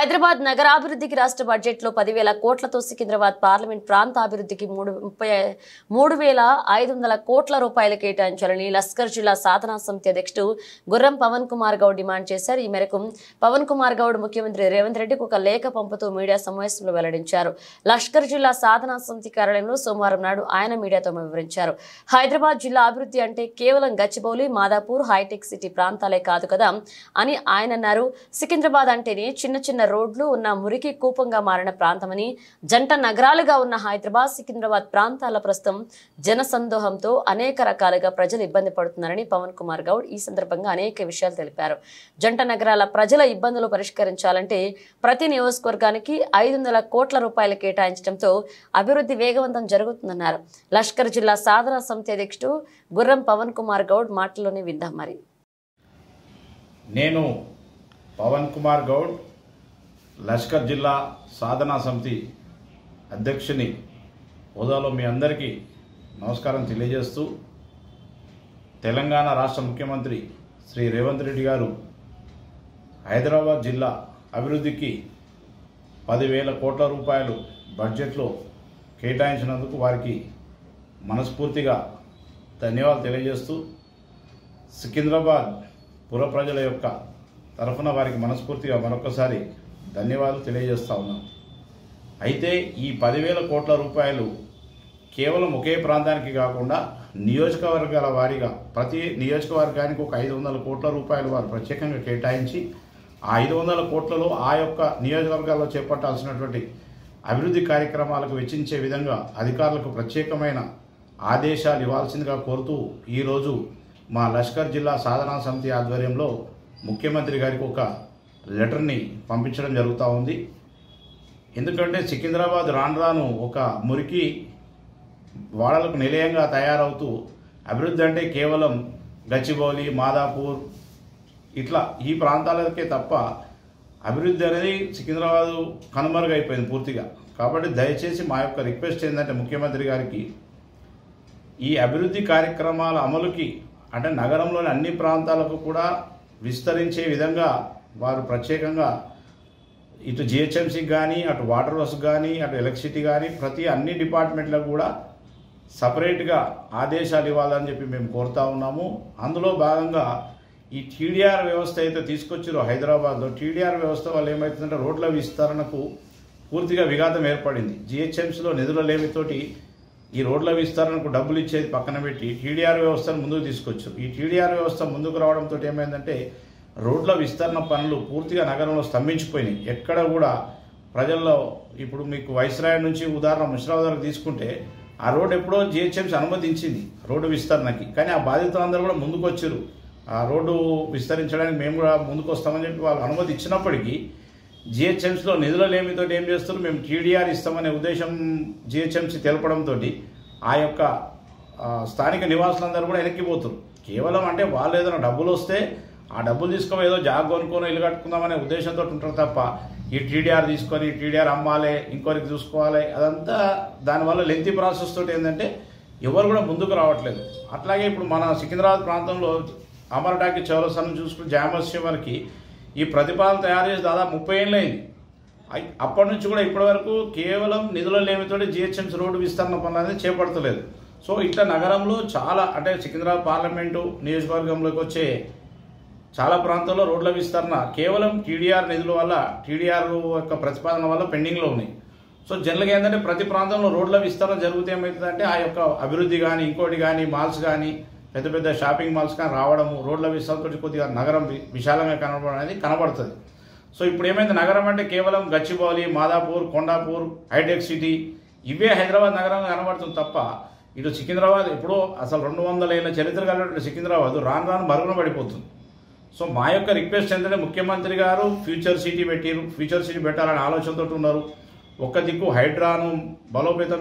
హైదరాబాద్ నగరాభివృద్ధికి రాష్ట్ర బడ్జెట్లో 10,000 కోట్లతో సికింద్రాబాద్ పార్లమెంట్ ప్రాంత అభివృద్ధికి 3,500 కోట్ల రూపాయలు కేటాయించాలని లష్కర్ జిల్లా సాధనా సమితి అధ్యక్షుడు గుర్రం పవన్ కుమార్ గౌడ్ డిమాండ్ చేశారు. ఈ మేరకు పవన్ కుమార్ గౌడ్ ముఖ్యమంత్రి రేవంత్ రెడ్డికి ఒక లేఖ పంపుతూ మీడియా సమావేశంలో వెల్లడించారు. లష్కర్ జిల్లా సాధనా సమితి కార్యాలయంలో సోమవారం నాడు ఆయన మీడియాతో వివరించారు. హైదరాబాద్ జిల్లా అభివృద్ధి అంటే కేవలం గచ్చిబౌలి, మాదాపూర్, హైటెక్ సిటీ ప్రాంతాలే కాదు కదా అని ఆయన అన్నారు. సికింద్రాబాద్ అంటేనే చిన్న చిన్న రోడ్లు ఉన్న మురికి కూపంగా మారిన ప్రాంతమని, జంట నగరాలుగా ఉన్న హైదరాబాద్, సికింద్రాబాద్ ప్రాంతాల ప్రస్తుతం జనసందోహంతో అనేక రకాలుగా ప్రజలు ఇబ్బంది పడుతున్నారని పవన్ కుమార్ గౌడ్ ఈ సందర్భంగా అనేక విషయాలు తెలిపారు. జంట నగరాల ప్రజల ఇబ్బందులు పరిష్కరించాలంటే ప్రతి నియోజకవర్గానికి 500 కోట్ల రూపాయలు కేటాయించడంతో అభివృద్ధి వేగవంతం జరుగుతుందన్నారు. లష్కర్ జిల్లా సాధనా సమితి అధ్యక్షుడు గుర్రం పవన్ కుమార్ గౌడ్ మాటల్లోనే విందాం. మరి నేను పవన్ కుమార్ గౌడ్ లష్కర్ జిల్లా సాధనా సమితి అధ్యక్షుని హోదాలో మీ అందరికీ నమస్కారం తెలియజేస్తూ, తెలంగాణ రాష్ట్ర ముఖ్యమంత్రి శ్రీ రేవంత్ రెడ్డి గారు హైదరాబాద్ జిల్లా అభివృద్ధికి 10,000 కోట్ల రూపాయలు బడ్జెట్లో కేటాయించినందుకు వారికి మనస్ఫూర్తిగా ధన్యవాదాలు తెలియజేస్తూ, సికింద్రాబాద్ పుర ప్రజల యొక్క తరఫున వారికి మనస్ఫూర్తిగా మరొకసారి ధన్యవాదాలు తెలియజేస్తా ఉన్నాం. అయితే ఈ 10,000 కోట్ల రూపాయలు కేవలం ఒకే ప్రాంతానికి కాకుండా నియోజకవర్గాల వారీగా ప్రతి నియోజకవర్గానికి ఒక 500 కోట్ల రూపాయలు వారు ప్రత్యేకంగా కేటాయించి ఆ 500 కోట్లలో ఆ యొక్క నియోజకవర్గాల్లో చేపట్టాల్సినటువంటి అభివృద్ధి కార్యక్రమాలకు వెచ్చించే విధంగా అధికారులకు ప్రత్యేకమైన ఆదేశాలు ఇవ్వాల్సిందిగా కోరుతూ ఈరోజు మా లష్కర్ జిల్లా సాధనా సమితి ఆధ్వర్యంలో ముఖ్యమంత్రి గారికి ఒక లెటర్ని పంపించడం జరుగుతూ ఉంది. ఎందుకంటే సికింద్రాబాద్ రాను ఒక మురికి వాడలకు నిలయంగా తయారవుతూ అభివృద్ధి అంటే కేవలం గచ్చిబౌలి, మాదాపూర్ ఇట్లా ఈ ప్రాంతాలకే తప్ప అభివృద్ధి అనేది సికింద్రాబాద్ కనుమరుగైపోయింది పూర్తిగా. కాబట్టి దయచేసి మా యొక్క రిక్వెస్ట్ ఏంటంటే ముఖ్యమంత్రి గారికి ఈ అభివృద్ధి కార్యక్రమాల అమలుకి అంటే నగరంలోని అన్ని ప్రాంతాలకు కూడా విస్తరించే విధంగా వారు ప్రత్యేకంగా ఇటు జిహెచ్ఎంసీకి కానీ, అటు వాటర్ వర్క్స్ కానీ, అటు ఎలక్ట్రిసిటీ కానీ ప్రతి అన్ని డిపార్ట్మెంట్లకు కూడా సపరేట్గా ఆదేశాలు ఇవ్వాలని చెప్పి మేము కోరుతా ఉన్నాము. అందులో భాగంగా ఈ టీడీఆర్ వ్యవస్థ అయితే తీసుకొచ్చారో హైదరాబాద్లో, టీడీఆర్ వ్యవస్థ వల్ల ఏమవుతుందంటే రోడ్ల విస్తరణకు పూర్తిగా విఘాతం ఏర్పడింది. జిహెచ్ఎంసీలో నిధుల లేమితోటి ఈ రోడ్ల విస్తరణకు డబ్బులు ఇచ్చేది పక్కన పెట్టి టీడీఆర్ వ్యవస్థను ముందుకు తీసుకొచ్చారు. ఈ టీడీఆర్ వ్యవస్థ ముందుకు రావడంతో ఏమైందంటే రోడ్ల విస్తరణ పనులు పూర్తిగా నగరంలో స్తంభించిపోయినాయి. ఎక్కడ కూడా ప్రజల్లో ఇప్పుడు మీకు వైస్రాయ్ నుంచి ఉదాహరణ ముషిరాబాద్ వరకు తీసుకుంటే ఆ రోడ్డు ఎప్పుడో జిహెచ్ఎంసీ అనుమతించింది రోడ్డు విస్తరణకి, కానీ ఆ బాధితులందరూ కూడా ముందుకు వచ్చారు. ఆ రోడ్డు విస్తరించడానికి మేము కూడా ముందుకు వస్తామని చెప్పి వాళ్ళు అనుమతి ఇచ్చినప్పటికీ జిహెచ్ఎంసీలో నిధుల లేమితో ఏం చేస్తారు, మేము టీడీఆర్ ఇస్తామనే ఉద్దేశం జిహెచ్ఎంసీ తెలపడంతో ఆ యొక్క స్థానిక నివాసులందరూ కూడా వెనక్కిపోతారు. కేవలం అంటే వాళ్ళు ఏదైనా డబ్బులు వస్తే ఆ డబ్బులు తీసుకొని ఏదో జాగ్ కొనుక్కొని ఇల్లు కట్టుకుందామనే ఉద్దేశంతో ఉంటారు తప్ప ఈ టీడీఆర్ తీసుకొని టీడీఆర్ అమ్మాలి, ఇంకోరికి చూసుకోవాలి, అదంతా దానివల్ల లెంతీ ప్రాసెస్ తోటి ఏంటంటే ఎవరు కూడా ముందుకు రావట్లేదు. అట్లాగే ఇప్పుడు మన సికింద్రాబాద్ ప్రాంతంలో అమరటాకి చౌరస్తాను చూసుకుని జామర్స్ వరకు ఈ ప్రతిపాదన తయారు చేసి దాదాపు 30 ఏళ్ళు అయింది. అప్పటి నుంచి కూడా ఇప్పటి వరకు కేవలం నిధుల లేమితోటి జిహెచ్ఎంసీ రోడ్డు విస్తరణ పనులు అనేది చేపడతలేదు. సో ఇట్లా నగరంలో చాలా అంటే సికింద్రాబాద్ పార్లమెంటు నియోజకవర్గంలోకి వచ్చే చాలా ప్రాంతాల్లో రోడ్ల విస్తరణ కేవలం టీడీఆర్ నిధుల వల్ల, టీడీఆర్ యొక్క ప్రతిపాదన వల్ల పెండింగ్లో ఉన్నాయి. సో జనరల్గా ఏంటంటే ప్రతి ప్రాంతంలో రోడ్ల విస్తరణ జరిగితే ఏమవుతుందంటే ఆ యొక్క అభివృద్ధి కానీ, ఇంకోటి కానీ, మాల్స్ కానీ, పెద్ద పెద్ద షాపింగ్ మాల్స్ కానీ రావడము, రోడ్ల విస్తరణతో కొద్దిగా నగరం విశాలంగా కనబడడం అనేది కనబడుతుంది. సో ఇప్పుడు ఏమైంది, నగరం అంటే కేవలం గచ్చిబౌలి, మాదాపూర్, కొండాపూర్, హైటెక్ సిటీ ఇవే హైదరాబాద్ నగరంగా కనబడుతుంది తప్ప ఇటు సికింద్రాబాద్ ఎప్పుడో అసలు 200 ఏళ్ళ చరిత్ర కలిగినటువంటి సికింద్రాబాద్ రాను మరుగున పడిపోతుంది. సో మా యొక్క రిక్వెస్ట్ ఏంటంటే ముఖ్యమంత్రి గారు ఫ్యూచర్ సిటీ పెట్టారు, ఫ్యూచర్ సిటీ పెట్టాలనే ఆలోచనతో ఉన్నారు. ఒక్క దిక్కు హైడ్రాను బలోపేతం